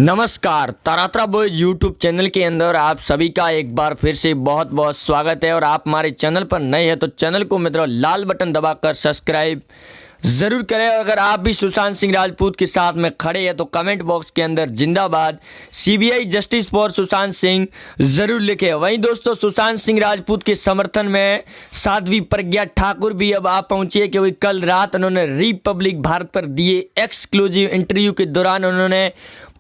नमस्कार, तरातरा boys YouTube channel के अंदर आप सभी का एक बार फिर से बहुत बहुत स्वागत है। और आप हमारे चैनल पर नए हैं तो चैनल को मित्रों लाल बटन दबाकर सब्सक्राइब ज़रूर करें। अगर आप भी सुशांत सिंह राजपूत के साथ में खड़े हैं तो कमेंट बॉक्स के अंदर जिंदाबाद CBI justice for Sushant Singh ज़रूर लिखें। वहीं दोस्तों, सुशांत सिंह राजपूत के समर्थन में साध्वी प्रज्ञा ठाकुर भी अब आप पहुंची है, क्योंकि कल रात उन्होंने रिपब्लिक भारत पर दिए एक्सक्लूसिव इंटरव्यू के दौरान उन्होंने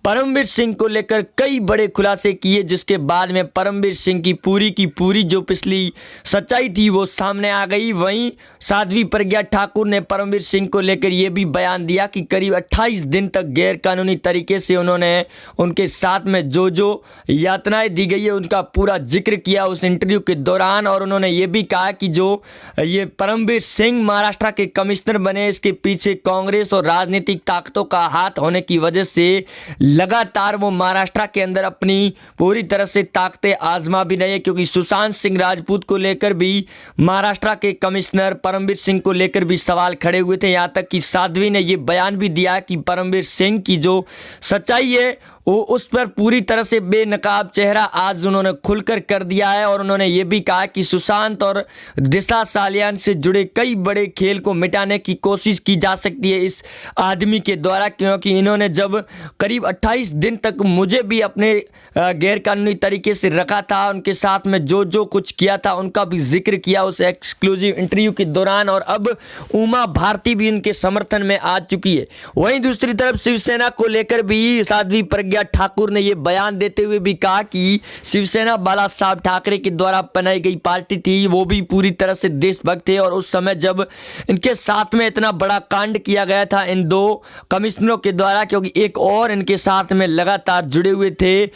परमवीर सिंह को लेकर कई बड़े खुलासे किए, जिसके बाद में परमवीर सिंह की पूरी जो पिछली सच्चाई थी वो सामने आ गई। वहीं साध्वी प्रज्ञा ठाकुर ने परमवीर सिंह को लेकर ये भी बयान दिया कि करीब 28 दिन तक गैरकानूनी तरीके से उन्होंने उनके साथ में जो यातनाएं दी गई है उनका पूरा जिक्र किया उस इंटरव्यू के दौरान। और उन्होंने ये भी कहा कि जो ये परमवीर सिंह महाराष्ट्र के कमिश्नर बने, इसके पीछे कांग्रेस और राजनीतिक ताकतों का हाथ होने की वजह से लगातार वो महाराष्ट्र के अंदर अपनी पूरी तरह से ताकतें आजमा भी रही है, क्योंकि सुशांत सिंह राजपूत को लेकर भी महाराष्ट्र के कमिश्नर परमवीर सिंह को लेकर भी सवाल खड़े हुए थे। यहाँ तक कि साध्वी ने ये बयान भी दिया कि परमवीर सिंह की जो सच्चाई है वो उस पर पूरी तरह से बेनकाब चेहरा आज उन्होंने खुलकर कर दिया है। और उन्होंने ये भी कहा कि सुशांत और दिशा सालियान से जुड़े कई बड़े खेल को मिटाने की कोशिश की जा सकती है इस आदमी के द्वारा, क्योंकि इन्होंने जब करीब 28 दिन तक मुझे भी अपने गैरकानूनी तरीके से रखा था, उनके साथ में जो कुछ किया था उनका भी जिक्र किया उस एक्सक्लूसिव इंटरव्यू के दौरान। और अब उमा भारती भी उनके समर्थन में आ चुकी है। वहीं दूसरी तरफ शिवसेना को लेकर भी साध्वी प्रज्ञा ठाकुर ने यह बयान देते हुए भी कहा कि शिवसेना बाला साहब ठाकरे के द्वारा बनाई गई पार्टी थी, वो भी पूरी तरह से देशभक्त थे। और उस समय जब इनके साथ में इतना बड़ा कांड किया गया था इन दो कमिश्नरों के द्वारा, क्योंकि एक और इनके साथ में लगातार जुड़े हुए थे,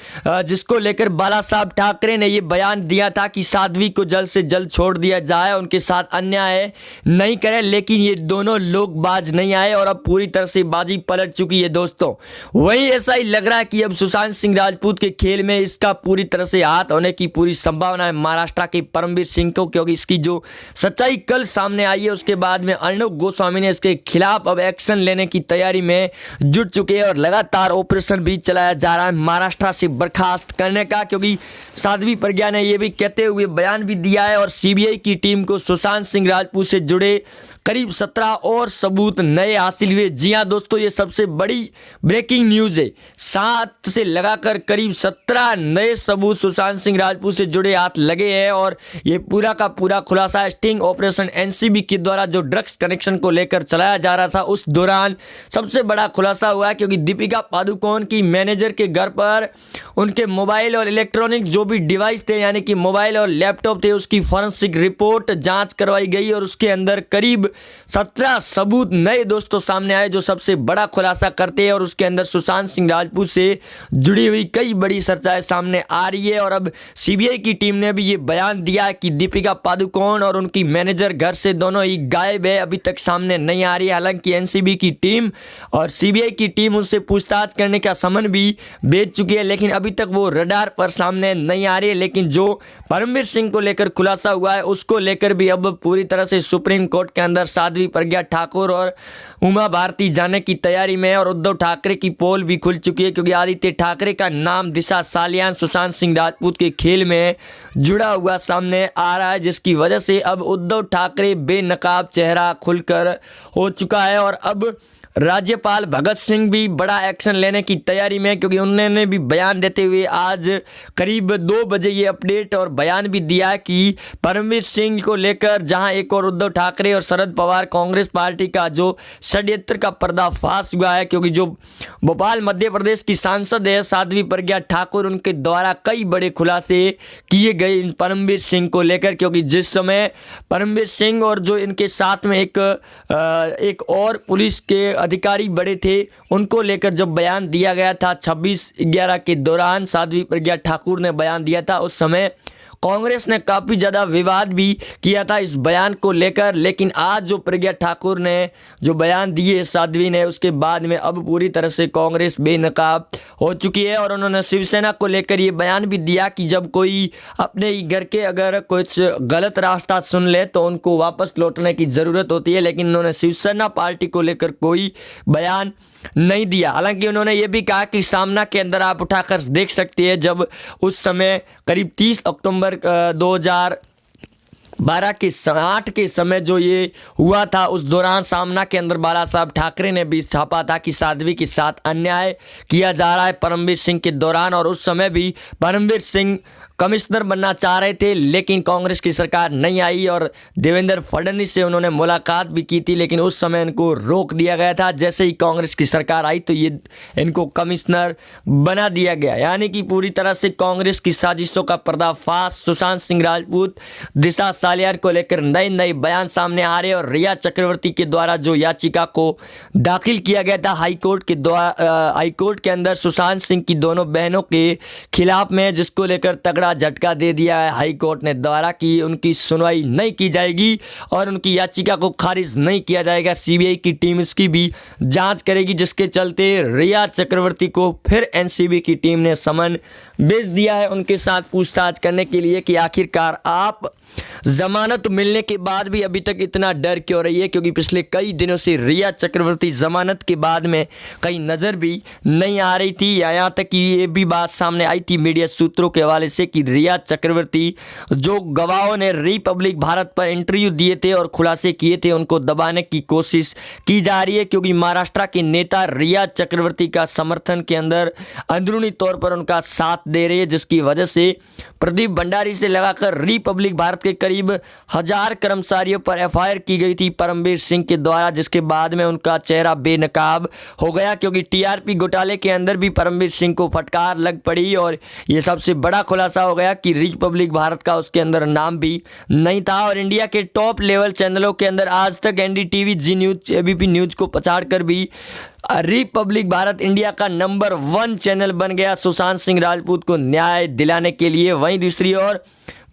जिसको लेकर बाला साहब ठाकरे ने यह बयान दिया था कि साध्वी को जल्द से जल्द छोड़ दिया जाए, उनके साथ अन्याय नहीं करें। लेकिन ये दोनों लोग बाज नहीं आए और अब पूरी तरह से बाजी पलट चुकी है दोस्तों। वहीं ऐसा ही लग रहा है कि अब सुशांत सिंह राजपूत के खेल में इसका पूरी तरह से हाथ होने की पूरी संभावना है महाराष्ट्र के परमवीर सिंह को, क्योंकि इसकी जो सच्चाई कल सामने आई है उसके बाद में अर्णब गोस्वामी ने इसके खिलाफ अब एक्शन लेने की तैयारी में जुट चुके हैं और लगातार ऑपरेशन भी चलाया जा रहा है महाराष्ट्र से बर्खास्त करने का, क्योंकि साध्वी प्रज्ञा ने यह भी कहते हुए बयान भी दिया है और सीबीआई की टीम को सुशांत सिंह राजपूत से जुड़े करीब 17 और सबूत नए हासिल हुए। जी हां दोस्तों, ये सबसे बड़ी ब्रेकिंग न्यूज़ है। 7 से लगाकर करीब 17 नए सबूत सुशांत सिंह राजपूत से जुड़े हाथ लगे हैं। और ये पूरा का पूरा खुलासा स्टिंग ऑपरेशन एनसीबी के द्वारा जो ड्रग्स कनेक्शन को लेकर चलाया जा रहा था उस दौरान सबसे बड़ा खुलासा हुआ है, क्योंकि दीपिका पादुकोण की मैनेजर के घर पर उनके मोबाइल और इलेक्ट्रॉनिक जो भी डिवाइस थे, यानी कि मोबाइल और लैपटॉप थे, उसकी फॉरेंसिक रिपोर्ट जांच करवाई गई और उसके अंदर करीब 17 सबूत नए दोस्तों सामने आए, जो सबसे बड़ा खुलासा करते हैं। और उसके अंदर सुशांत सिंह राजपूत से जुड़ी हुई कई बड़ी चर्चाएं सामने आ रही है। और अब सीबीआई की टीम ने भी ये बयान दिया कि दीपिका पादुकोण और उनकी मैनेजर घर से दोनों ही गायब है, अभी तक सामने नहीं आ रही है। हालांकि एनसीबी की टीम और सीबीआई की टीम उनसे पूछताछ करने का समन भी भेज चुकी है, लेकिन अभी तक वो रडार पर सामने नहीं आ रही है। लेकिन जो परमवीर सिंह को लेकर खुलासा हुआ है उसको लेकर भी अब पूरी तरह से सुप्रीम कोर्ट के अंदर साध्वी प्रज्ञा ठाकुर और उमा भारती जाने की तैयारी में है। और उद्धव ठाकरे की पोल भी खुल चुकी है, क्योंकि आदित्य ठाकरे का नाम दिशा सालियान सुशांत सिंह राजपूत के खेल में जुड़ा हुआ सामने आ रहा है, जिसकी वजह से अब उद्धव ठाकरे बेनकाब चेहरा खुलकर हो चुका है। और अब राज्यपाल भगत सिंह भी बड़ा एक्शन लेने की तैयारी में, क्योंकि उन्होंने भी बयान देते हुए आज करीब 2 बजे ये अपडेट और बयान भी दिया कि परमवीर सिंह को लेकर जहां एक और उद्धव ठाकरे और शरद पवार कांग्रेस पार्टी का जो षड्यंत्र का पर्दाफाश हुआ है, क्योंकि जो भोपाल मध्य प्रदेश की सांसद है साध्वी प्रज्ञा ठाकुर, उनके द्वारा कई बड़े खुलासे किए गए परमवीर सिंह को लेकर। क्योंकि जिस समय परमवीर सिंह और जो इनके साथ में एक और पुलिस के अधिकारी बड़े थे, उनको लेकर जब बयान दिया गया था 26/11 के दौरान साध्वी प्रज्ञा ठाकुर ने बयान दिया था, उस समय कांग्रेस ने काफ़ी ज़्यादा विवाद भी किया था इस बयान को लेकर। लेकिन आज जो प्रज्ञा ठाकुर ने जो बयान दिए साध्वी ने, उसके बाद में अब पूरी तरह से कांग्रेस बेनकाब हो चुकी है। और उन्होंने शिवसेना को लेकर ये बयान भी दिया कि जब कोई अपने ही घर के अगर कुछ गलत रास्ता सुन ले तो उनको वापस लौटने की ज़रूरत होती है, लेकिन उन्होंने शिवसेना पार्टी को लेकर कोई बयान नहीं दिया। हालांकि उन्होंने ये भी कहा कि सामना के अंदर आप उठाकर देख सकते हैं, जब उस समय करीब 30 अक्टूबर 2012 के 8 के समय जो ये हुआ था, उस दौरान सामना के अंदर बाला साहब ठाकरे ने भी छापा था कि साध्वी के साथ अन्याय किया जा रहा है परमवीर सिंह के दौरान। और उस समय भी परमवीर सिंह कमिश्नर बनना चाह रहे थे, लेकिन कांग्रेस की सरकार नहीं आई और देवेंद्र फडणवीस से उन्होंने मुलाकात भी की थी, लेकिन उस समय इनको रोक दिया गया था। जैसे ही कांग्रेस की सरकार आई तो ये इनको कमिश्नर बना दिया गया। यानी कि पूरी तरह से कांग्रेस की साजिशों का पर्दाफाश, सुशांत सिंह राजपूत, दिशा सालियान को लेकर नए नए बयान सामने आ रहे और रिया चक्रवर्ती के द्वारा जो याचिका को दाखिल किया गया था हाईकोर्ट के अंदर सुशांत सिंह की दोनों बहनों के खिलाफ में, जिसको लेकर तगड़ा झटका दे दिया है हाईकोर्ट ने द्वारा कि उनकी सुनवाई नहीं की जाएगी और उनकी याचिका को खारिज नहीं किया जाएगा। सीबीआई की टीम इसकी भी जांच करेगी, जिसके चलते रिया चक्रवर्ती को फिर एनसीबी की टीम ने समन भेज दिया है उनके साथ पूछताछ करने के लिए कि आखिरकार आप जमानत मिलने के बाद भी अभी तक इतना डर क्यों रही है, क्योंकि पिछले कई दिनों से रिया चक्रवर्ती जमानत के बाद में कहीं नज़र भी नहीं आ रही थी। यहाँ तक कि ये भी बात सामने आई थी मीडिया सूत्रों के हवाले से कि रिया चक्रवर्ती जो गवाहों ने रिपब्लिक भारत पर इंटरव्यू दिए थे और खुलासे किए थे, उनको दबाने की कोशिश की जा रही है, क्योंकि महाराष्ट्र के नेता रिया चक्रवर्ती का समर्थन के अंदर अंदरूनी तौर पर उनका साथ दे रही है, जिसकी वजह से प्रदीप भंडारी से लगाकर रिपब्लिक भारत के करीब 1000 कर्मचारियों पर एफआईआर की गई थी परमवीर सिंह के द्वारा, जिसके बाद में उनका चेहरा बेनकाब हो गया, क्योंकि टीआरपी घोटाले के अंदर भी परमवीर सिंह को फटकार लग पड़ी और ये सबसे बड़ा खुलासा हो गया कि रिपब्लिक भारत का उसके अंदर नाम भी नहीं था। और इंडिया के टॉप लेवल चैनलों के अंदर आज तक, एनडीटीवी, जी न्यूज, एबीपी न्यूज को पछाड़कर भी रिपब्लिक भारत इंडिया का नंबर 1 चैनल बन गया सुशांत सिंह राजपूत को न्याय दिलाने के लिए। वहीं दूसरी ओर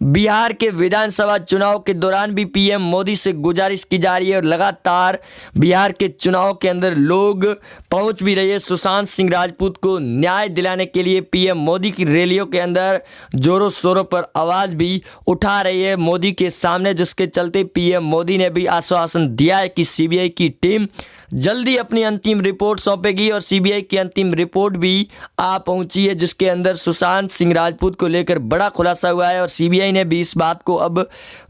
बिहार के विधानसभा चुनाव के दौरान भी पीएम मोदी से गुजारिश की जा रही है और लगातार बिहार के चुनाव के अंदर लोग पहुंच भी रहे हैं सुशांत सिंह राजपूत को न्याय दिलाने के लिए। पीएम मोदी की रैलियों के अंदर जोरों शोरों पर आवाज़ भी उठा रही है मोदी के सामने, जिसके चलते पीएम मोदी ने भी आश्वासन दिया है कि सीबीआई की टीम जल्दी अपनी अंतिम रिपोर्ट सौंपेगी और सीबीआई की अंतिम रिपोर्ट भी आ पहुंची है, जिसके अंदर सुशांत सिंह राजपूत को लेकर बड़ा खुलासा हुआ है और सीबीआई ने भी इस बात को अब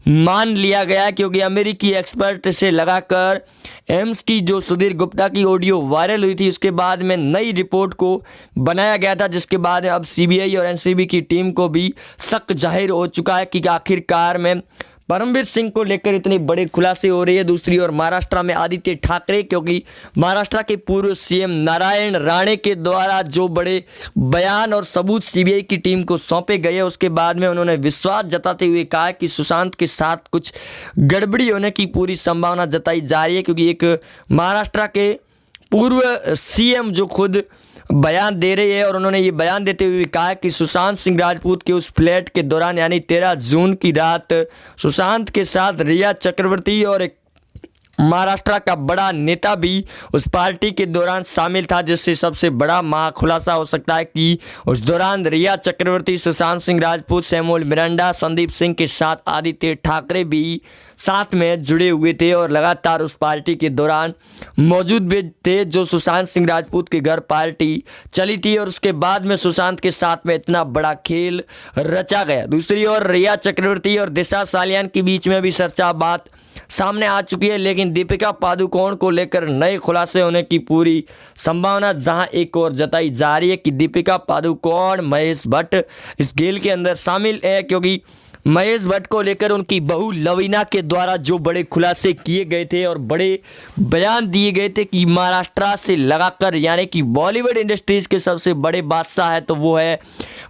मान लिया गया, क्योंकि अमेरिकी एक्सपर्ट से लगाकर एम्स की जो सुधीर गुप्ता की ऑडियो वायरल हुई थी, उसके बाद में नई रिपोर्ट को बनाया गया था, जिसके बाद अब सीबीआई और एनसीबी की टीम को भी शक जाहिर हो चुका है कि आखिरकार में परमवीर सिंह को लेकर इतनी बड़े खुलासे हो रही है। दूसरी ओर महाराष्ट्र में आदित्य ठाकरे, क्योंकि महाराष्ट्र के पूर्व सीएम नारायण राणे के द्वारा जो बड़े बयान और सबूत सीबीआई की टीम को सौंपे गए, उसके बाद में उन्होंने विश्वास जताते हुए कहा कि सुशांत के साथ कुछ गड़बड़ी होने की पूरी संभावना जताई जा रही है, क्योंकि एक महाराष्ट्र के पूर्व सीएम जो खुद बयान दे रहे हैं और उन्होंने ये बयान देते हुए कहा कि सुशांत सिंह राजपूत के उस फ्लैट के दौरान यानी 13 जून की रात सुशांत के साथ रिया चक्रवर्ती और एक महाराष्ट्र का बड़ा नेता भी उस पार्टी के दौरान शामिल था, जिससे सबसे बड़ा खुलासा हो सकता है कि उस दौरान रिया चक्रवर्ती, सुशांत सिंह राजपूत, सैमुअल मिरांडा, संदीप सिंह के साथ आदित्य ठाकरे भी साथ में जुड़े हुए थे और लगातार उस पार्टी के दौरान मौजूद भी थे, जो सुशांत सिंह राजपूत के घर पार्टी चली थी और उसके बाद में सुशांत के साथ में इतना बड़ा खेल रचा गया। दूसरी ओर रिया चक्रवर्ती और दिशा सालियान के बीच में भी चर्चा बात सामने आ चुकी है, लेकिन दीपिका पादुकोण को लेकर नए खुलासे होने की पूरी संभावना जहां एक और जताई जा रही है कि दीपिका पादुकोण महेश भट्ट इस खेल के अंदर शामिल है, क्योंकि महेश भट्ट को लेकर उनकी बहू लवीना के द्वारा जो बड़े खुलासे किए गए थे और बड़े बयान दिए गए थे कि महाराष्ट्र से लगाकर यानी कि बॉलीवुड इंडस्ट्रीज के सबसे बड़े बादशाह है तो वो है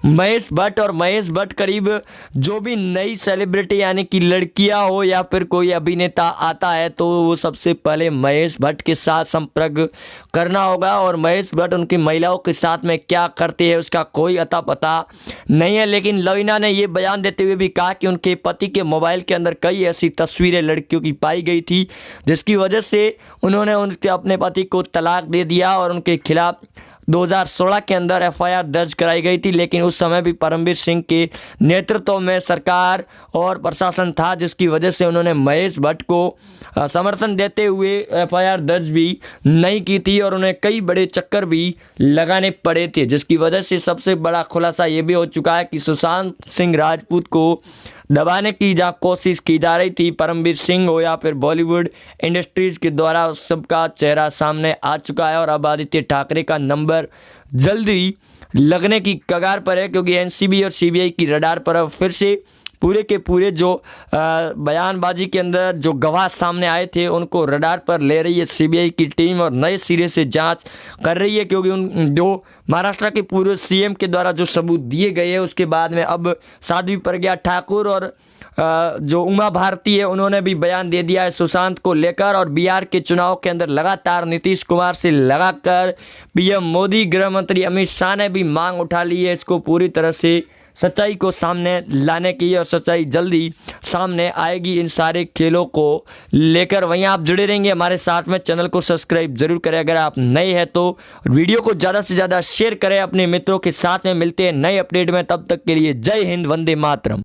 महेश भट्ट। और महेश भट्ट करीब जो भी नई सेलिब्रिटी यानी कि लड़कियां हो या फिर कोई अभिनेता आता है तो वो सबसे पहले महेश भट्ट के साथ संपर्क करना होगा और महेश भट्ट उनकी महिलाओं के साथ में क्या करते हैं उसका कोई अता पता नहीं है। लेकिन लवीना ने ये बयान देते हुए भी कहा कि उनके पति के मोबाइल के अंदर कई ऐसी तस्वीरें लड़कियों की पाई गई थी, जिसकी वजह से उन्होंने उनके अपने पति को तलाक दे दिया और उनके खिलाफ 2016 के अंदर एफआईआर दर्ज कराई गई थी, लेकिन उस समय भी परमवीर सिंह के नेतृत्व में सरकार और प्रशासन था, जिसकी वजह से उन्होंने महेश भट्ट को समर्थन देते हुए एफआईआर दर्ज भी नहीं की थी और उन्हें कई बड़े चक्कर भी लगाने पड़े थे, जिसकी वजह से सबसे बड़ा खुलासा ये भी हो चुका है कि सुशांत सिंह राजपूत को दबाने की कोशिश की जा रही थी। परमवीर सिंह हो या फिर बॉलीवुड इंडस्ट्रीज के द्वारा उस सबका चेहरा सामने आ चुका है और अब आदित्य ठाकरे का नंबर जल्दी लगने की कगार पर है, क्योंकि एनसीबी और सीबीआई की रडार पर अब फिर से पूरे के पूरे जो बयानबाजी के अंदर जो गवाह सामने आए थे उनको रडार पर ले रही है सीबीआई की टीम और नए सिरे से जांच कर रही है, क्योंकि उन जो महाराष्ट्र के पूर्व सीएम के द्वारा जो सबूत दिए गए हैं उसके बाद में अब साध्वी प्रज्ञा ठाकुर और जो उमा भारती है उन्होंने भी बयान दे दिया है सुशांत को लेकर। और बिहार के चुनाव के अंदर लगातार नीतीश कुमार से लगाकर पीएम मोदी, गृह मंत्री अमित शाह ने भी मांग उठा ली है इसको पूरी तरह से सच्चाई को सामने लाने की, और सच्चाई जल्दी सामने आएगी इन सारे खेलों को लेकर। वहीं आप जुड़े रहेंगे हमारे साथ में, चैनल को सब्सक्राइब जरूर करें अगर आप नए हैं तो, वीडियो को ज़्यादा से ज़्यादा शेयर करें अपने मित्रों के साथ में। मिलते हैं नए अपडेट में, तब तक के लिए जय हिंद, वंदे मातरम।